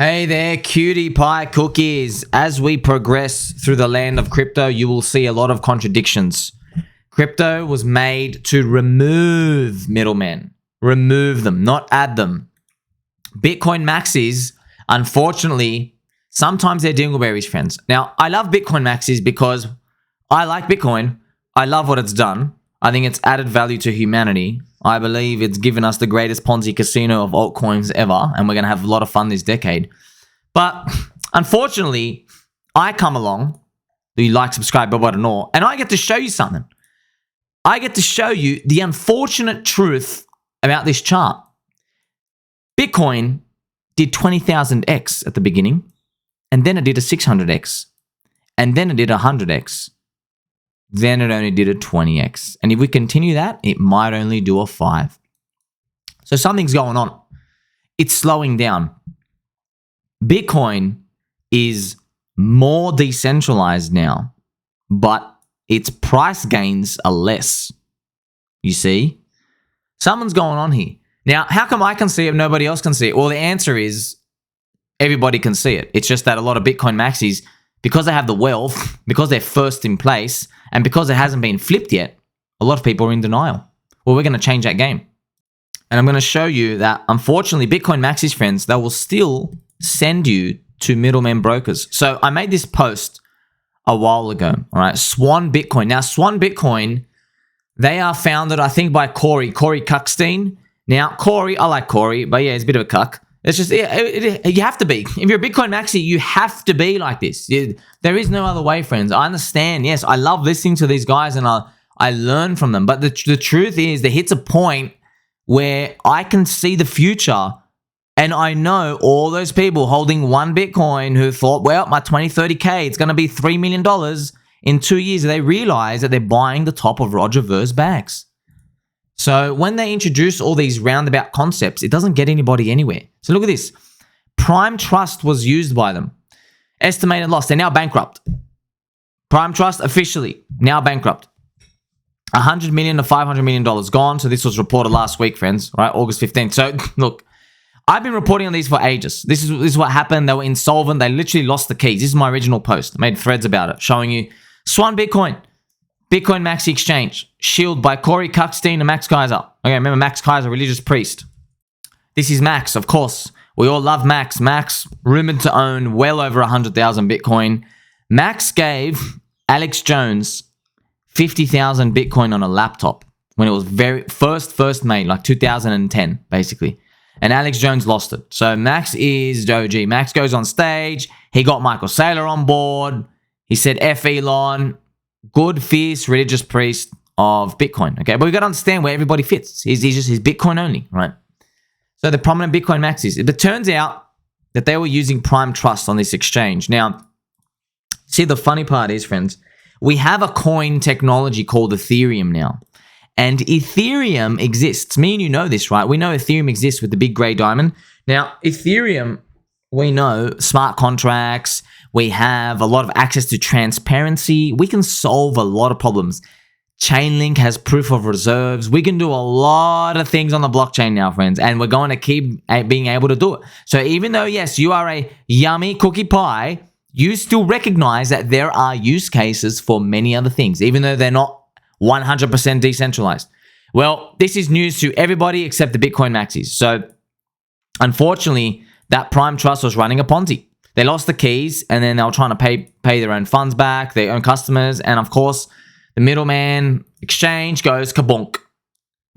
Hey there, cutie pie cookies. As we progress through the land of crypto, you will see a lot of contradictions. Crypto was made to remove middlemen. Remove them, not add them. Bitcoin Maxis, unfortunately, sometimes they're dingleberries, friends. Now, I love Bitcoin Maxis because I like Bitcoin. I love what it's done. I think it's added value to humanity. I believe it's given us the greatest Ponzi casino of altcoins ever, and we're going to have a lot of fun this decade. But unfortunately, I come along, do you like, subscribe, blah, blah, blah, blah, and I get to show you something. I get to show you the unfortunate truth about this chart. Bitcoin did 20,000x at the beginning, and then it did a 600x, and then it did a 100x. Then it only did a 20x. And if we continue that, it might only do a 5. So something's going on. It's slowing down. Bitcoin is more decentralized now, but its price gains are less. You see? Something's going on here. Now, how come I can see it if nobody else can see it? Well, the answer is everybody can see it. It's just that a lot of Bitcoin Maxis, because they have the wealth, because they're first in place, and because it hasn't been flipped yet, a lot of people are in denial. Well, we're going to change that game. And I'm going to show you that, unfortunately, Bitcoin Maxis, friends, they will still send you to Middlemen Brokers. So I made this post a while ago, all right? Swan Bitcoin. Now, Swan Bitcoin, they are founded, I think, by Corey Cuckstein. Now, Corey, I like Corey, but yeah, he's a bit of a cuck. It's just, you have to be. If you're a Bitcoin Maxi, you have to be like this. There is no other way, friends. I understand. Yes, I love listening to these guys and I learn from them. But the truth is, there hits a point where I can see the future and I know all those people holding one Bitcoin who thought, well, my 20, 30K, it's going to be $3 million in 2 years. They realize that they're buying the top of Roger Ver's bags. So when they introduce all these roundabout concepts, it doesn't get anybody anywhere. So look at this. Prime Trust was used by them. Estimated loss. They're now bankrupt. Prime Trust officially now bankrupt. $100 million to $500 million gone. So this was reported last week, friends, right? August 15th. So look, I've been reporting on these for ages. This is what happened. They were insolvent. They literally lost the keys. This is my original post. I made threads about it, showing you Swan Bitcoin. Bitcoin Maxi Exchange, Shield by Corey Cuckstein and Max Kaiser. Okay, remember Max Kaiser, religious priest. This is Max, of course. We all love Max. Max, rumored to own well over 100,000 Bitcoin. Max gave Alex Jones 50,000 Bitcoin on a laptop when it was very first made, like 2010, basically. And Alex Jones lost it. So Max is OG. Max goes on stage. He got Michael Saylor on board. He said, F Elon. Good, fierce, religious priest of Bitcoin. Okay, but we got to understand where everybody fits. He's Bitcoin only, right? So the prominent Bitcoin Maxis. It turns out that they were using Prime Trust on this exchange. Now, see, the funny part is, friends, we have a coin technology called Ethereum now. And Ethereum exists. Me and you know this, right? We know Ethereum exists with the big gray diamond. Now, Ethereum, we know smart contracts. We have a lot of access to transparency. We can solve a lot of problems. Chainlink has proof of reserves. We can do a lot of things on the blockchain now, friends, and we're going to keep being able to do it. So even though, yes, you are a yummy cookie pie, you still recognize that there are use cases for many other things, even though they're not 100% decentralized. Well, this is news to everybody except the Bitcoin Maxis. So unfortunately, that Prime Trust was running a Ponzi. They lost the keys, and then they were trying to pay their own funds back, their own customers, and of course, the middleman exchange goes kabonk.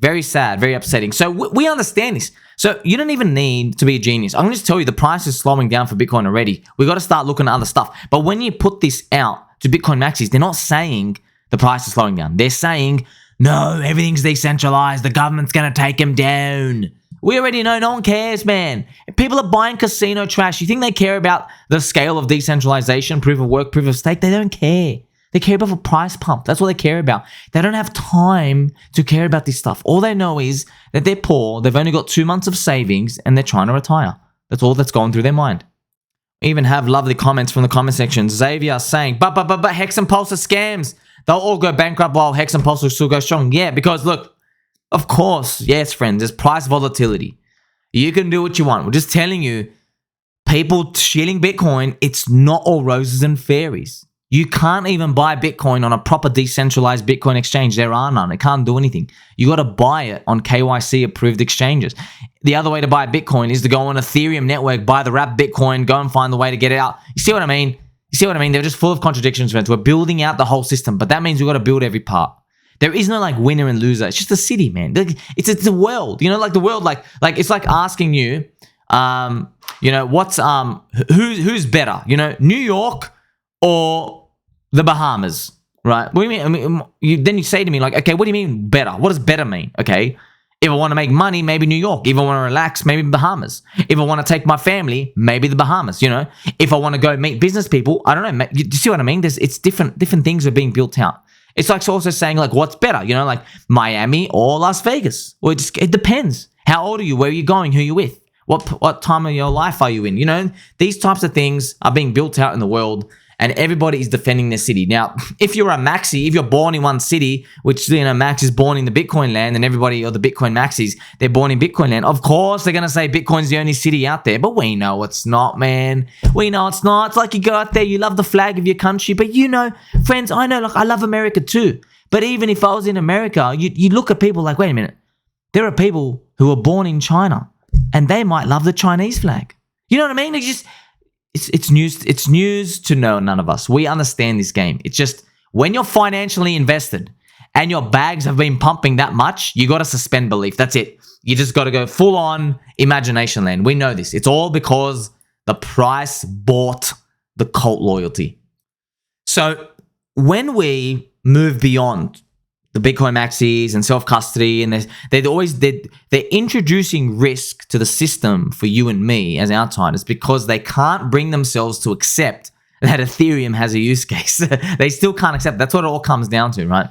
Very sad, very upsetting. So we understand this. So you don't even need to be a genius. I'm going to just tell you the price is slowing down for Bitcoin already. We got to start looking at other stuff. But when you put this out to Bitcoin Maxis, they're not saying the price is slowing down. They're saying, no, everything's decentralized. The government's going to take them down. We already know no one cares, man. People are buying casino trash. You think they care about the scale of decentralization, proof of work, proof of stake? They don't care. They care about the price pump. That's what they care about. They don't have time to care about this stuff. All they know is that they're poor, they've only got 2 months of savings, and they're trying to retire. That's all that's going through their mind. We even have lovely comments from the comment section. Xavier saying, but Hex and Pulse are scams. They'll all go bankrupt while Hex and Pulse will still go strong. Yeah, because look, of course, yes, friends, there's price volatility. You can do what you want. We're just telling you, people shilling Bitcoin, it's not all roses and fairies. You can't even buy Bitcoin on a proper decentralized Bitcoin exchange. There are none. It can't do anything. You got to buy it on KYC approved exchanges. The other way to buy Bitcoin is to go on Ethereum network, buy the wrapped Bitcoin, go and find the way to get it out. You see what I mean? They're just full of contradictions, friends. We're building out the whole system, but that means we've got to build every part. There is no like winner and loser. It's just a city, man. It's a world. Like the world, like it's like asking you, what's who's better? New York or the Bahamas, right? What do you mean? Then you say to me like, okay, what do you mean better? What does better mean? Okay, if I want to make money, maybe New York. If I want to relax, maybe Bahamas. If I want to take my family, maybe the Bahamas. If I want to go meet business people, I don't know. Do you see what I mean? It's different things are being built out. It's like also saying like what's better, like Miami or Las Vegas. Well, it depends. How old are you? Where are you going? Who are you with? What time of your life are you in? These types of things are being built out in the world, and everybody is defending their city. Now, if you're a Maxi, if you're born in one city, which Max is born in the Bitcoin land, and everybody, or the Bitcoin Maxis, they're born in Bitcoin land. Of course, they're gonna say Bitcoin's the only city out there, but we know it's not, man. We know it's not. It's like you go out there, you love the flag of your country, but friends, I know, like I love America too. But even if I was in America, you look at people like, wait a minute, there are people who are born in China, and they might love the Chinese flag. You know what I mean? It's news. It's news to none of us. We understand this game. It's just when you're financially invested and your bags have been pumping that much, you got to suspend belief. That's it. You just got to go full on imagination land. We know this. It's all because the price bought the cult loyalty. So when we move beyond the Bitcoin Maxis and self-custody, and they're introducing risk to the system for you and me as outsiders because they can't bring themselves to accept that Ethereum has a use case. They still can't accept. That's what it all comes down to, right?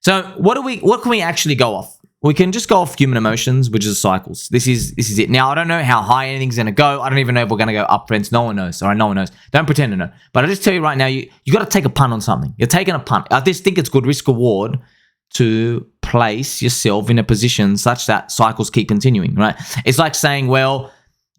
So what can we actually go off? We can just go off human emotions, which is cycles. This is it. Now, I don't know how high anything's going to go. I don't even know if we're going to go up, friends. No one knows. All right, no one knows. Don't pretend to know. But I just tell you right now, you got to take a punt on something. You're taking a punt. I just think it's good risk reward to place yourself in a position such that cycles keep continuing, right? It's like saying, well,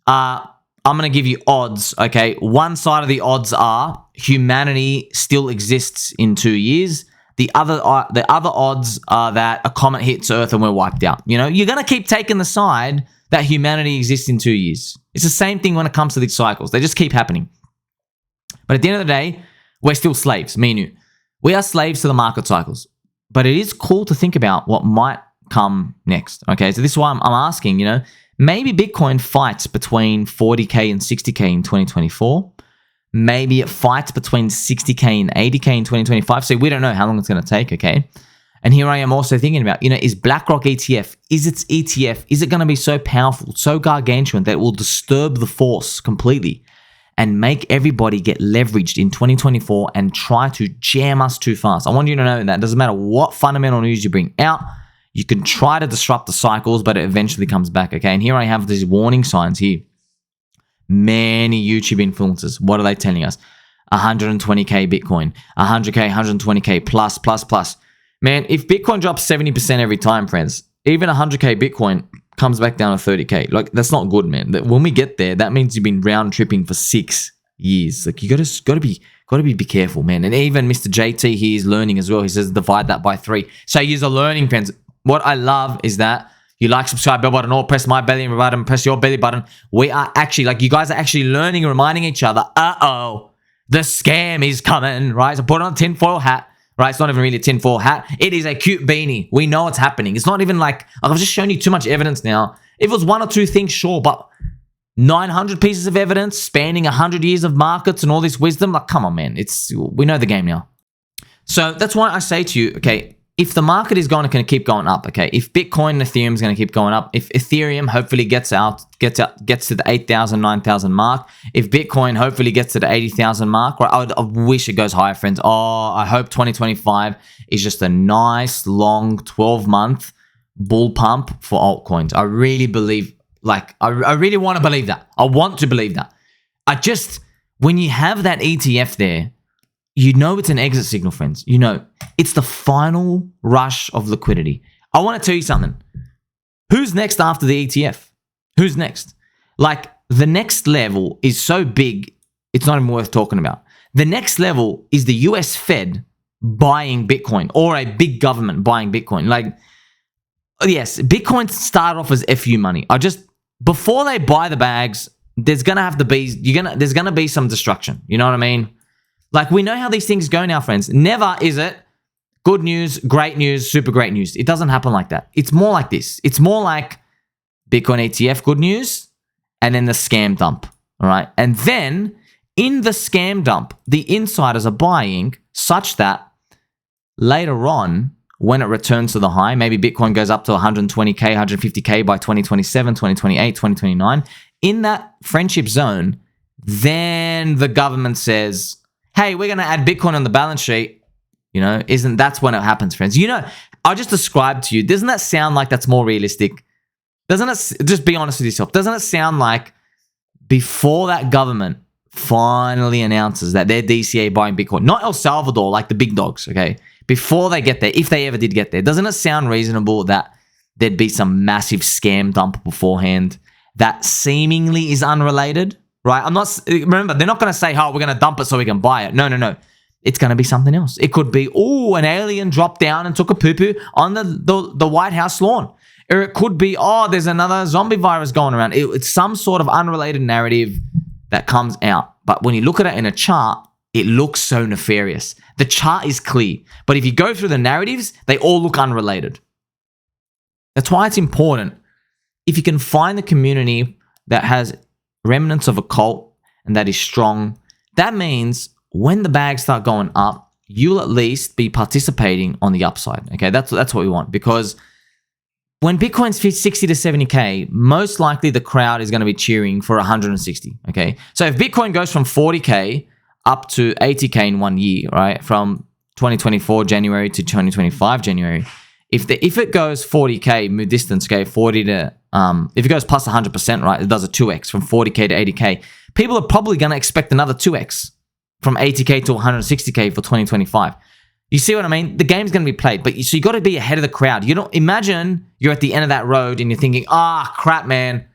I'm going to give you odds, okay? One side of the odds are humanity still exists in 2 years. The other odds are that a comet hits Earth and we're wiped out. You're going to keep taking the side that humanity exists in 2 years. It's the same thing when it comes to these cycles. They just keep happening. But at the end of the day, we're still slaves, me and you. We are slaves to the market cycles. But it is cool to think about what might come next. Okay, so this is why I'm asking, maybe Bitcoin fights between 40K and 60K in 2024. Maybe it fights between 60K and 80K in 2025. So we don't know how long it's going to take, okay? And here I am also thinking about, is BlackRock ETF, is it going to be so powerful, so gargantuan that it will disturb the force completely and make everybody get leveraged in 2024 and try to jam us too fast? I want you to know that it doesn't matter what fundamental news you bring out, you can try to disrupt the cycles, but it eventually comes back, okay? And here I have these warning signs here. Many YouTube influencers, what are they telling us? 120K Bitcoin, 100K, 120K, plus. Man, if Bitcoin drops 70% every time, friends, even 100K Bitcoin comes back down to 30K. Like, that's not good, man. When we get there, that means you've been round tripping for 6 years. Like, you gotta be careful, man. And even Mr. JT, he is learning as well. He says divide that by 3. So you're learning, friends. What I love is that you like, subscribe, bell button, or press my belly button, press your belly button. We are actually, you guys are actually learning and reminding each other, the scam is coming, right? So put on a tinfoil hat. Right, it's not even really a tinfoil hat. It is a cute beanie. We know it's happening. It's not even like, I've just shown you too much evidence now. If it was 1 or 2 things, sure, but 900 pieces of evidence spanning 100 years of markets and all this wisdom, like, come on, man. We know the game now. So that's why I say to you, okay, if the market is going to keep going up, okay, if Bitcoin and Ethereum is going to keep going up, if Ethereum hopefully gets to the 8,000, 9,000 mark, if Bitcoin hopefully gets to the 80,000 mark, right, I wish it goes higher, friends. I hope 2025 is just a nice, long 12-month bull pump for altcoins. I really believe, I really want to believe that. I want to believe that. When you have that ETF there, it's an exit signal, friends. It's the final rush of liquidity. I want to tell you something. Who's next after the ETF? Who's next? the next level is so big, it's not even worth talking about. The next level is the US Fed buying Bitcoin, or a big government buying Bitcoin. Like, yes, Bitcoin started off as FU money. Before they buy the bags, there's gonna be some destruction. You know what I mean? Like, we know how these things go now, friends. Never is it good news, great news, super great news. It doesn't happen like that. It's more like this. It's more like Bitcoin ETF, good news, and then the scam dump. All right. And then in the scam dump, the insiders are buying such that later on, when it returns to the high, maybe Bitcoin goes up to 120K, 150K by 2027, 2028, 2029. In that friendship zone, then the government says, hey, we're going to add Bitcoin on the balance sheet. You know, that's when it happens, friends. You know, I just described to you, doesn't that sound like that's more realistic? Doesn't it, just be honest with yourself, doesn't it sound like before that government finally announces that they're DCA buying Bitcoin, not El Salvador, like the big dogs, okay? Before they get there, if they ever did get there, doesn't it sound reasonable that there'd be some massive scam dump beforehand that seemingly is unrelated, right? Remember, they're not going to say, oh, we're going to dump it so we can buy it. No. It's going to be something else. It could be, an alien dropped down and took a poo-poo on the White House lawn. Or it could be, there's another zombie virus going around. It's some sort of unrelated narrative that comes out. But when you look at it in a chart, it looks so nefarious. The chart is clear. But if you go through the narratives, they all look unrelated. That's why it's important. If you can find the community that has remnants of a cult and that is strong, that means when the bags start going up, you'll at least be participating on the upside. Okay, that's what we want, because when Bitcoin's 60 to 70K, most likely the crowd is going to be cheering for 160. Okay, so if Bitcoin goes from 40K up to 80K in 1 year, right, from 2024 January to 2025 January, if it goes 40K mid distance, okay, 40 to if it goes plus 100%, right, it does a 2x from 40K to 80K. People are probably going to expect another 2x from 80K to 160K for 2025. You see what I mean? The game's going to be played, so you got to be ahead of the crowd. You don't imagine you're at the end of that road and you're thinking, crap, man,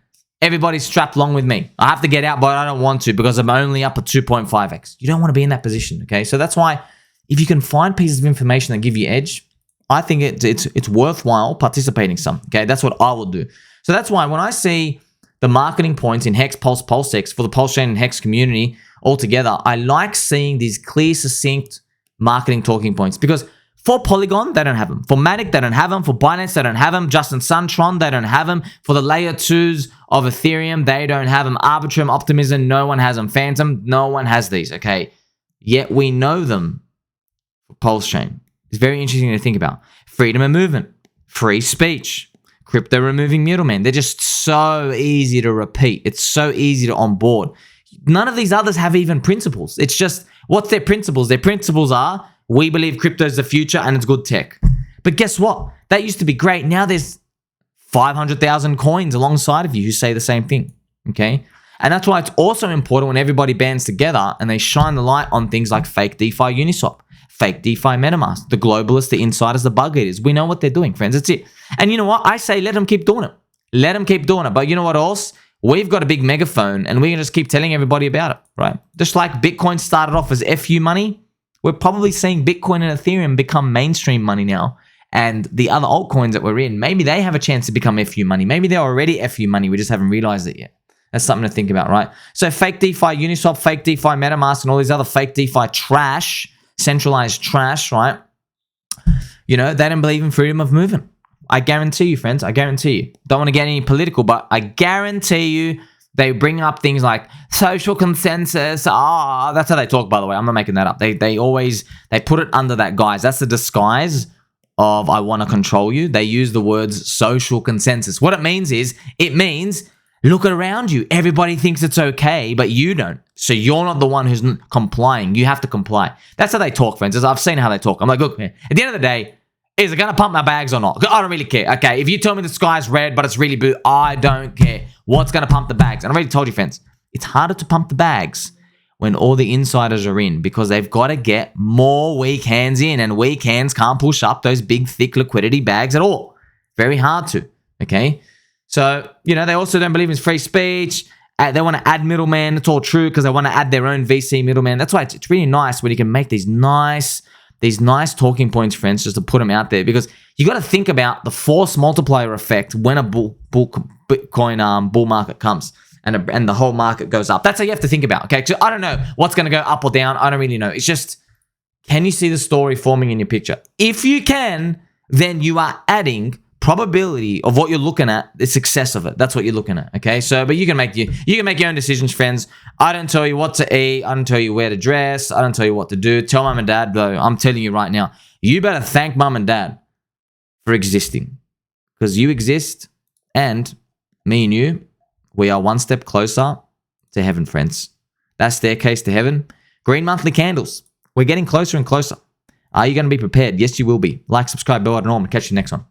everybody's strapped along with me. I have to get out, but I don't want to because I'm only up at 2.5x. You don't want to be in that position, okay? So that's why if you can find pieces of information that give you edge, I think it's worthwhile participating some, okay? That's what I will do. So that's why when I see the marketing points in Hex, Pulse, PulseX for the PulseChain and Hex community all together, I like seeing these clear, succinct marketing talking points, because for Polygon, they don't have them. For Matic, they don't have them. For Binance, they don't have them. Justin Sun, Tron, they don't have them. For the layer 2s of Ethereum, they don't have them. Arbitrum, Optimism, no one has them. Phantom, no one has these, okay? Yet we know them for PulseChain. It's very interesting to think about. Freedom of movement, free speech, crypto removing middlemen. They're just so easy to repeat. It's so easy to onboard. None of these others have even principles. It's just, what's their principles? Their principles are, we believe crypto is the future and it's good tech. But guess what? That used to be great. Now there's 500,000 coins alongside of you who say the same thing, okay? And that's why it's also important when everybody bands together and they shine the light on things like fake DeFi Uniswap, fake DeFi MetaMask, the globalists, the insiders, the bug eaters. We know what they're doing, friends. That's it. And you know what? I say let them keep doing it. Let them keep doing it. But you know what else? We've got a big megaphone and we can just keep telling everybody about it, right? Just like Bitcoin started off as FU money, we're probably seeing Bitcoin and Ethereum become mainstream money now. And the other altcoins that we're in, maybe they have a chance to become FU money. Maybe they're already FU money. We just haven't realized it yet. That's something to think about, right? So fake DeFi Uniswap, fake DeFi MetaMask, and all these other fake DeFi trash, centralized trash, right? You know, they don't believe in freedom of movement. I guarantee you, friends. I guarantee you. Don't want to get any political, but I guarantee you they bring up things like social consensus. That's how they talk, by the way. I'm not making that up. They put it under that guise. That's the disguise of I want to control you. They use the words social consensus. What it means is, look around you. Everybody thinks it's okay, but you don't. So you're not the one who's complying. You have to comply. That's how they talk, friends. I've seen how they talk. I'm like, look, man, at the end of the day, is it going to pump my bags or not? I don't really care. Okay, if you tell me the sky's red, but it's really blue, I don't care. What's going to pump the bags? And I already told you, friends, it's harder to pump the bags when all the insiders are in, because they've got to get more weak hands in, and weak hands can't push up those big, thick liquidity bags at all. Very hard to, okay? So, you know, they also don't believe in free speech. They want to add middleman. It's all true because they want to add their own VC middleman. That's why it's really nice when you can make these nice talking points, friends, just to put them out there, because you got to think about the force multiplier effect when a Bitcoin bull market comes and the whole market goes up. That's how you have to think about. Okay, so I don't know what's going to go up or down. I don't really know. It's just, can you see the story forming in your picture? If you can, then you are adding probability of what you're looking at, the success of it. That's what you're looking at. Okay, so but you can make your own decisions, friends. I don't tell you what to eat. I don't tell you where to dress. I don't tell you what to do. Tell mom and dad, though. I'm telling you right now, you better thank mom and dad for existing, because you exist, and me and you, we are one step closer to heaven, friends. That staircase to heaven. Green monthly candles. We're getting closer and closer. Are you going to be prepared? Yes, you will be. Like, subscribe, bell button on. Catch you next one.